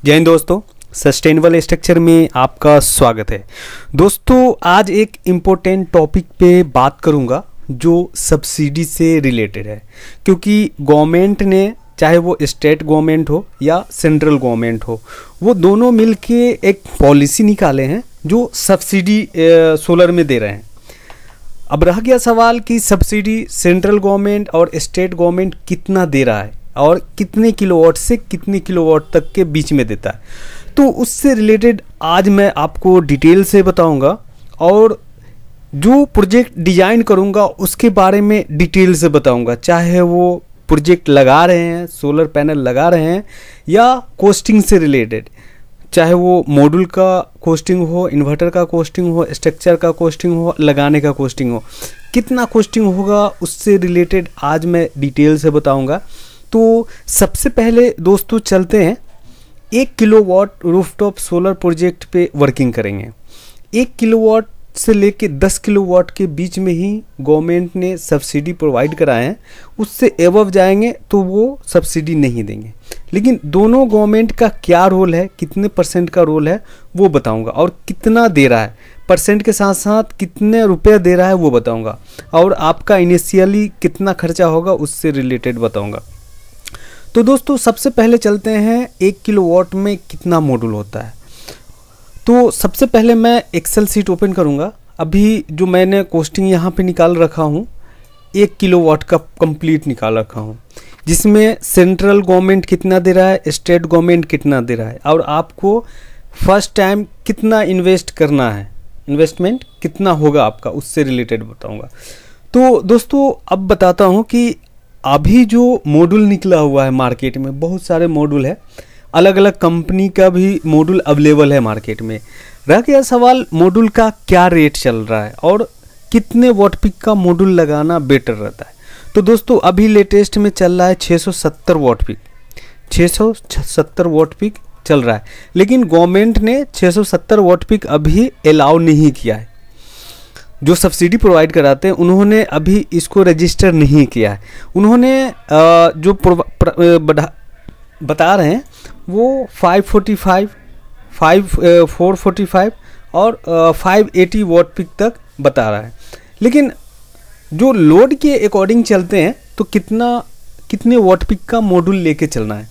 जय हिंद दोस्तों, sustainable structure में आपका स्वागत है। दोस्तों आज एक इम्पोर्टेंट टॉपिक पे बात करूंगा जो सब्सिडी से रिलेटेड है, क्योंकि गवर्नमेंट ने, चाहे वो स्टेट गवर्नमेंट हो या सेंट्रल गवर्नमेंट हो, वो दोनों मिलके एक पॉलिसी निकाले हैं जो सब्सिडी सोलर में दे रहे हैं। अब रह गया सवाल कि सब्सिडी सेंट्रल गवर्नमेंट और स्टेट गवर्नमेंट कितना दे रहा है और कितने किलोवाट से कितने किलोवाट तक के बीच में देता है। तो उससे रिलेटेड आज मैं आपको डिटेल से बताऊंगा और जो प्रोजेक्ट डिजाइन करूंगा उसके बारे में डिटेल से बताऊंगा, चाहे वो प्रोजेक्ट लगा रहे हैं, सोलर पैनल लगा रहे हैं या कोस्टिंग से रिलेटेड, चाहे वो मॉड्यूल का कोस्टिंग हो, इन्वर्टर का कोस्टिंग हो, स्ट्रक्चर का कोस्टिंग हो, लगाने का कोस्टिंग हो, कितना कोस्टिंग होगा उससे रिलेटेड आज मैं डिटेल से बताऊंगा। तो सबसे पहले दोस्तों चलते हैं 1 किलोवाट रूफटॉप सोलर प्रोजेक्ट पे वर्किंग करेंगे। 1 किलोवाट से लेके 10 किलोवाट के बीच में ही गवर्नमेंट ने सब्सिडी प्रोवाइड कराए हैं, उससे एबव जाएंगे तो वो सब्सिडी नहीं देंगे। लेकिन दोनों गवर्नमेंट का क्या रोल है, कितने परसेंट का रोल है वो बताऊंगा, और कितना दे रहा है, परसेंट के साथ साथ कितने रुपए दे रहा है वो बताऊंगा, और आपका इनिशियली कितना खर्चा होगा उससे रिलेटेड बताऊंगा। तो दोस्तों सबसे पहले चलते हैं 1 किलोवाट में कितना मॉड्यूल होता है। तो सबसे पहले मैं एक्सेल सीट ओपन करूंगा। अभी जो मैंने कोस्टिंग यहाँ पे निकाल रखा हूँ 1 किलोवाट का कंप्लीट निकाल रखा हूँ, जिसमें सेंट्रल गवर्नमेंट कितना दे रहा है, स्टेट गवर्नमेंट कितना दे रहा है, और आपको फर्स्ट टाइम कितना इन्वेस्ट करना है, इन्वेस्टमेंट कितना होगा आपका, उससे रिलेटेड बताऊँगा। तो दोस्तों अब बताता हूँ कि अभी जो मॉड्यूल निकला हुआ है मार्केट में, बहुत सारे मॉड्यूल है, अलग अलग कंपनी का भी मॉड्यूल अवेलेबल है मार्केट में। रह गया सवाल मॉड्यूल का क्या रेट चल रहा है और कितने वॉट पीक का मॉड्यूल लगाना बेटर रहता है। तो दोस्तों अभी लेटेस्ट में चल रहा है 670 वॉट पीक, 670 वॉट पीक चल रहा है, लेकिन गवर्नमेंट ने 670 वॉट पीक अभी अलाउ नहीं किया है। जो सब्सिडी प्रोवाइड कराते हैं उन्होंने अभी इसको रजिस्टर नहीं किया है। उन्होंने जो बता रहे हैं वो 545, 445 और 580 वॉट पिक तक बता रहा है, लेकिन जो लोड के अकॉर्डिंग चलते हैं तो कितने वॉट पिक का मॉड्यूल लेके चलना है।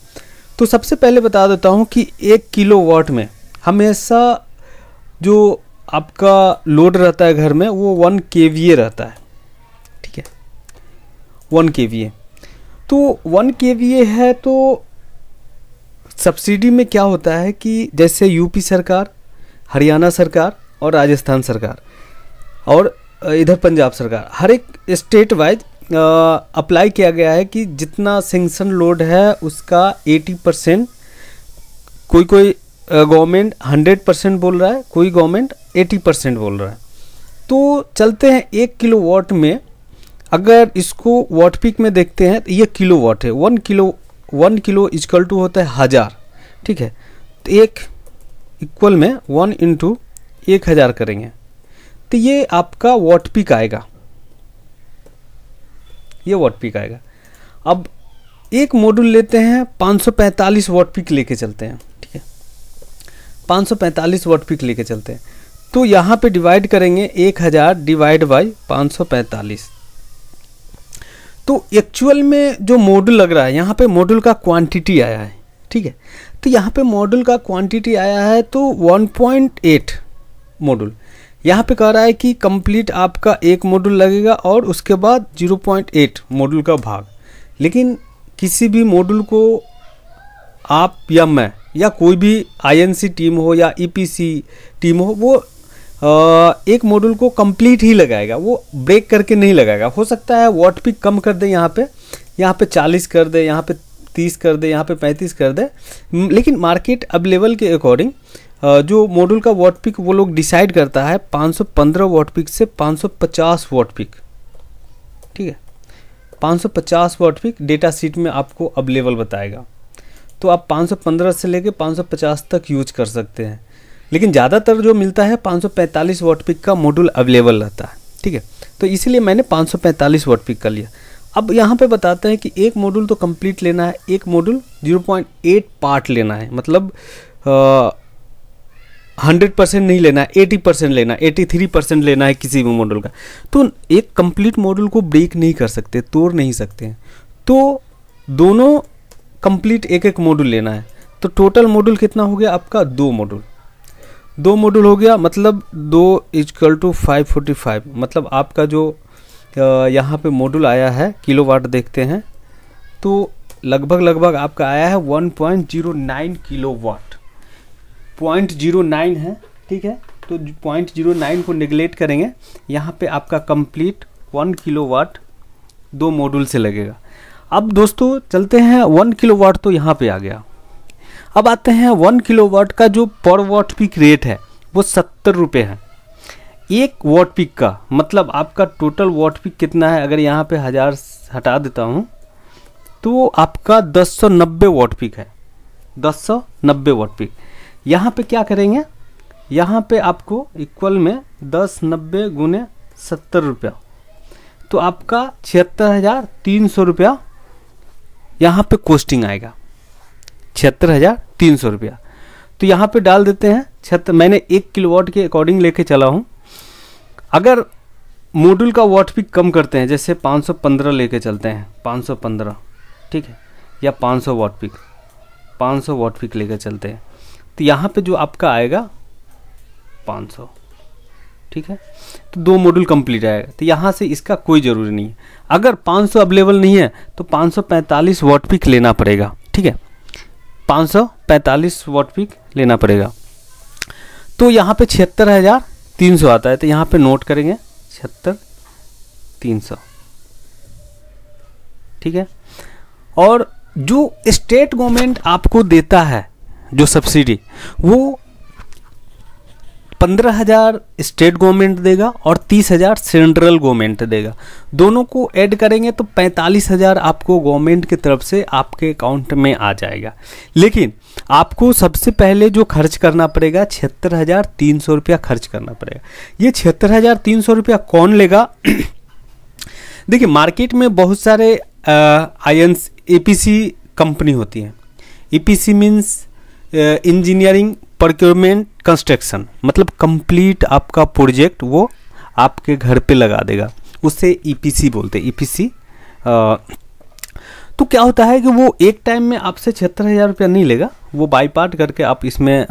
तो सबसे पहले बता देता हूँ कि 1 किलोवाट में हमेशा जो आपका लोड रहता है घर में वो 1 kVA रहता है, ठीक है, 1 kVA। तो 1 kVA है तो सब्सिडी में क्या होता है कि जैसे यूपी सरकार, हरियाणा सरकार और राजस्थान सरकार और इधर पंजाब सरकार, हर एक स्टेट वाइज अप्लाई किया गया है कि जितना सेंक्शन लोड है उसका 80%, कोई गवर्नमेंट 100% बोल रहा है, कोई गवर्नमेंट 80% बोल रहा है। तो चलते हैं 1 किलोवाट में, अगर इसको वॉट पीक में देखते हैं तो ये किलोवाट है। 1 किलो इक्वल टू होता है 1000, ठीक है। तो एक इक्वल में 1 इंटू 1000 करेंगे तो ये आपका वॉट पीक आएगा, ये वॉट पीक आएगा। अब एक मॉड्यूल लेते हैं 545 वॉट पीक लेके चलते हैं, 545 वॉट पीक लेके चलते हैं। तो यहाँ पे डिवाइड करेंगे 1000 डिवाइड बाई 545। तो एक्चुअल में जो मॉड्यूल लग रहा है, यहाँ पे मॉड्यूल का क्वांटिटी आया है, ठीक है। तो यहाँ पे मॉड्यूल का क्वांटिटी आया है तो 1.8 मॉड्यूल। यहाँ पे कह रहा है कि कंप्लीट आपका एक मॉड्यूल लगेगा और उसके बाद 0.8 मॉड्यूल का भाग। लेकिन किसी भी मॉड्यूल को आप या मैं या कोई भी आईएनसी टीम हो या ईपीसी टीम हो, वो एक मॉड्यूल को कंप्लीट ही लगाएगा, वो ब्रेक करके नहीं लगाएगा। हो सकता है वॉट पिक कम कर दे, यहाँ पे 40 कर दे, यहाँ पे 30 कर दे, यहाँ पे 35 कर दे, लेकिन मार्केट अवेलेबल के अकॉर्डिंग जो मॉड्यूल का वॉट पिक वो लोग डिसाइड करता है 515 वॉट पिक से 550 वॉट पिक, ठीक है। 550 वॉट पिक डेटा शीट में आपको अवेलेबल बताएगा। तो आप 515 से लेके 550 तक यूज कर सकते हैं, लेकिन ज़्यादातर जो मिलता है 545 वॉट पिक का मॉड्यूल अवेलेबल रहता है, ठीक है। तो इसीलिए मैंने 545 वॉट पिक कर लिया। अब यहाँ पे बताते हैं कि एक मॉड्यूल तो कंप्लीट लेना है, एक मॉड्यूल 0.8 पार्ट लेना है, मतलब 100% नहीं लेना है, 80% लेना है, 83% लेना है किसी भी मॉड्यूल का। तो एक कंप्लीट मॉड्यूल को ब्रेक नहीं कर सकते, तोड़ नहीं सकते हैं, तो दोनों कंप्लीट एक एक मॉड्यूल लेना है। तो टोटल मॉड्यूल कितना हो गया आपका? 2 मॉड्यूल हो गया, मतलब 2 = 545, मतलब आपका जो यहाँ पे मॉड्यूल आया है किलोवाट देखते हैं तो लगभग आपका आया है 1.09 किलोवाट, 0.09 है, ठीक है। तो 0.09 को नेगलेक्ट करेंगे, यहाँ पे आपका कंप्लीट 1 किलोवाट 2 मॉड्यूल से लगेगा। अब दोस्तों चलते हैं, 1 किलोवाट तो यहाँ पे आ गया। अब आते हैं 1 किलोवाट का जो पर वॉट पीक रेट है वो 70 रुपये है। 1 वॉट पीक का मतलब आपका टोटल वॉट पीक कितना है? अगर यहाँ पे 1000 हटा देता हूँ तो आपका 1090 वॉट पीक है, 1090 वॉट पीक। यहाँ पे क्या करेंगे, यहाँ पे आपको इक्वल में 1090 गुने 70 रुपया, तो आपका 76,300 रुपया यहाँ पे कॉस्टिंग आएगा, 76,300 रुपया। तो यहाँ पे डाल देते हैं मैंने 1 किलोवाट के अकॉर्डिंग लेके चला हूँ। अगर मॉड्यूल का वॉट पीक कम करते हैं, जैसे 515 लेके चलते हैं, 515, ठीक है, या 500 वॉट पीक, 500 वॉट पीक लेके चलते हैं, तो यहाँ पे जो आपका आएगा 500, ठीक है। तो 2 मॉड्यूल कंप्लीट आएगा, तो यहाँ से इसका कोई ज़रूरी नहीं है। अगर 500 अवेलेबल नहीं है तो 545 वॉट पीक लेना पड़ेगा, ठीक है, 545 वॉट पीक लेना पड़ेगा। तो यहाँ पे 76,300 आता है, तो यहाँ पे नोट करेंगे 76,300, ठीक है। और जो स्टेट गवर्नमेंट आपको देता है जो सब्सिडी, वो 15,000 स्टेट गवर्नमेंट देगा और 30,000 सेंट्रल गवर्नमेंट देगा। दोनों को ऐड करेंगे तो 45,000 आपको गवर्नमेंट की तरफ से आपके अकाउंट में आ जाएगा। लेकिन आपको सबसे पहले जो खर्च करना पड़ेगा 76,300 रुपया खर्च करना पड़ेगा। ये 76,300 रुपया कौन लेगा? देखिए, मार्केट में बहुत सारे आईएनसी EPC कंपनी होती है। EPC means engineering procurement construction, मतलब कंप्लीट आपका प्रोजेक्ट वो आपके घर पे लगा देगा, उससे EPC बोलते हैं, EPC। तो क्या होता है कि वो एक टाइम में आपसे 76,000 रुपया नहीं लेगा, वो बाई पार्ट करके आप इसमें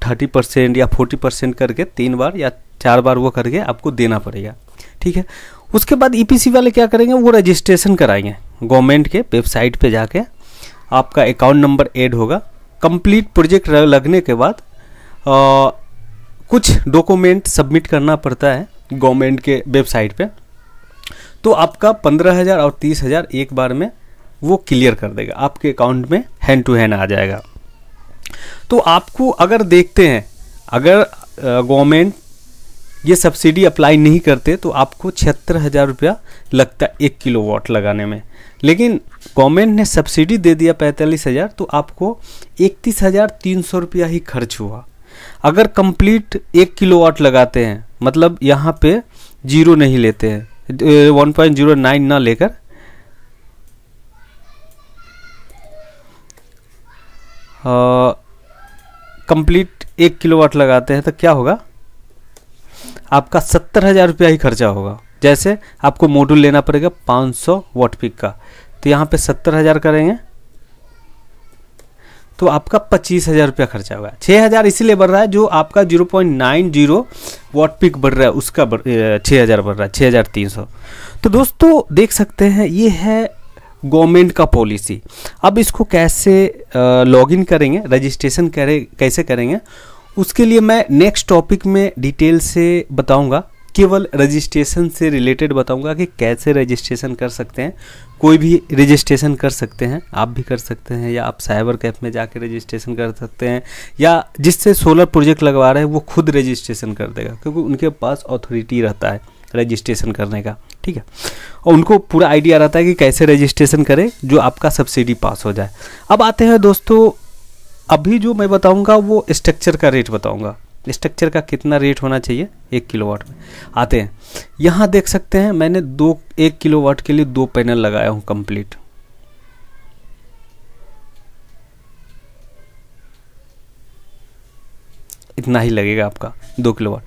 30% या 40% करके 3 बार या 4 बार वो करके आपको देना पड़ेगा, ठीक है। उसके बाद EPC वाले क्या करेंगे, वो रजिस्ट्रेशन कराएंगे गवर्नमेंट के वेबसाइट पे जाके, आपका अकाउंट नंबर ऐड होगा। कंप्लीट प्रोजेक्ट लगने के बाद कुछ डॉक्यूमेंट सबमिट करना पड़ता है गवर्नमेंट के वेबसाइट पे, तो आपका 15,000 और 30,000 एक बार में वो क्लियर कर देगा, आपके अकाउंट में हैंड टू हैंड आ जाएगा। तो आपको अगर देखते हैं, अगर गवर्नमेंट ये सब्सिडी अप्लाई नहीं करते तो आपको 76,000 रुपया लगता है 1 किलोवाट लगाने में, लेकिन गवर्नमेंट ने सब्सिडी दे दिया 45,000, तो आपको 31,300 रुपया ही खर्च हुआ। अगर कंप्लीट 1 किलोवाट लगाते हैं, मतलब यहाँ पे 0 नहीं लेते हैं, 1.09 ना लेकर कंप्लीट 1 किलोवाट लगाते हैं, तो क्या होगा, आपका 70,000 रुपया ही खर्चा होगा। जैसे आपको मॉड्यूल लेना पड़ेगा 500 वॉट पीक का, तो यहाँ पे 70,000 करेंगे तो आपका 25,000 रुपया खर्चा होगा। 6,000 इसीलिए बढ़ रहा है, जो आपका 0.90 वॉट पीक बढ़ रहा है उसका 6,000 बढ़ रहा है, 6,300। तो दोस्तों देख सकते हैं, ये है गवर्नमेंट का पॉलिसी। अब इसको कैसे लॉगिन करेंगे, रजिस्ट्रेशन कैसे करेंगे, उसके लिए मैं नेक्स्ट टॉपिक में डिटेल से बताऊंगा। केवल रजिस्ट्रेशन से रिलेटेड बताऊंगा कि कैसे रजिस्ट्रेशन कर सकते हैं। कोई भी रजिस्ट्रेशन कर सकते हैं, आप भी कर सकते हैं, या आप साइबर कैफ में जाके रजिस्ट्रेशन कर सकते हैं, या जिससे सोलर प्रोजेक्ट लगवा रहे हैं वो खुद रजिस्ट्रेशन कर देगा, क्योंकि उनके पास अथॉरिटी रहता है रजिस्ट्रेशन करने का, ठीक है, और उनको पूरा आइडिया रहता है कि कैसे रजिस्ट्रेशन करें जो आपका सब्सिडी पास हो जाए। अब आते हैं दोस्तों, अभी जो मैं बताऊंगा वो स्ट्रक्चर का रेट बताऊंगा, स्ट्रक्चर का कितना रेट होना चाहिए 1 किलोवाट में। आते हैं, यहाँ देख सकते हैं मैंने 1 किलोवाट के लिए 2 पैनल लगाया हूँ कंप्लीट। इतना ही लगेगा आपका 2 किलोवाट।